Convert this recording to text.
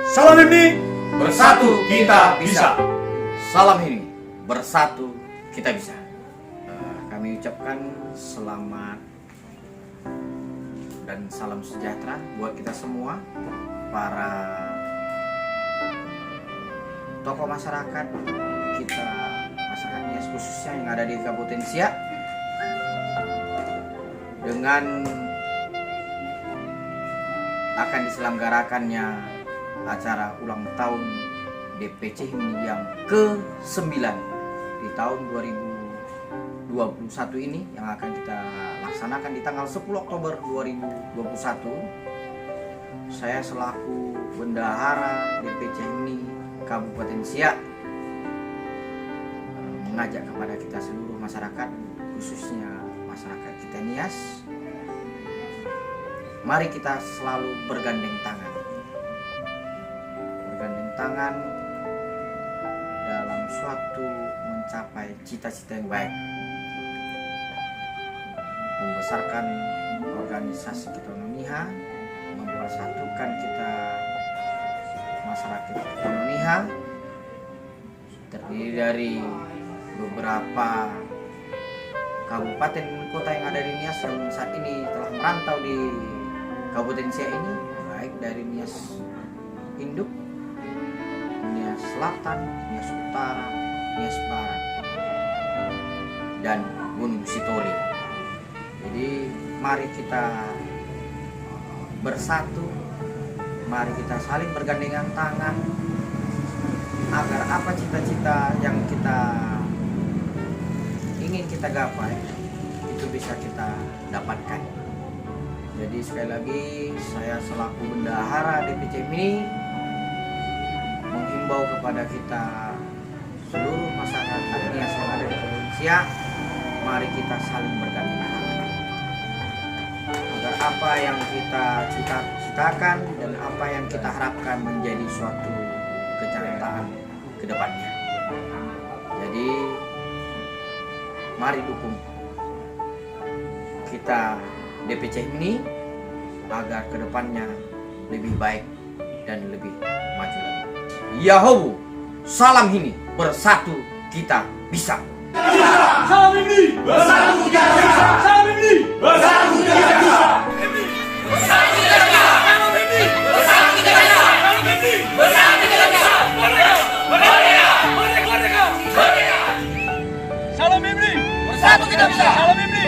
Salam ini bersatu kita bisa. Salam ini bersatu kita bisa. Kami ucapkan selamat dan salam sejahtera buat kita semua, para tokoh masyarakat kita, masyarakat Nias khususnya yang ada di Kabupaten Siak, dengan akan diselenggarakannya acara ulang tahun DPC ini yang ke-9 di tahun 2021 ini, yang akan kita laksanakan di tanggal 10 Oktober 2021. Saya selaku bendahara DPC ini Kabupaten Siak mengajak kepada kita seluruh masyarakat, khususnya masyarakat kita Nias, mari kita selalu bergandeng tangan dalam suatu mencapai cita-cita yang baik, membesarkan organisasi kita Noniha, mempersatukan kita masyarakat kita Noniha, terdiri dari beberapa kabupaten dan kota yang ada di Nias yang saat ini telah merantau di Kabupaten Siak ini, baik dari Nias Induk, Nias Selatan, Nias Utara, Nias Barat, dan Gunung Sitoli. Jadi mari kita bersatu, mari kita saling bergandengan tangan agar apa cita-cita yang kita ingin kita gapai itu bisa kita dapatkan. Jadi sekali lagi saya selaku bendahara DPC ini menghimbau kepada kita seluruh masyarakat Nias yang ada di Indonesia, mari kita saling bergandengan tangan agar apa yang kita cita-citakan dan apa yang kita harapkan menjadi suatu kenyataan ke depannya. Jadi mari dukung kita DPC ini agar kedepannya lebih baik dan lebih maju lagi. Yahoo, salam ini bersatu kita bisa. Salam ini bersatu kita bisa. Salam ini bersatu kita bisa. Bersatu kita bisa. Salam ini bersatu kita bisa. Salam ini bersatu kita bisa. Merdeka, merdeka, merdeka, merdeka. Salam ini bersatu kita bisa. Salam ini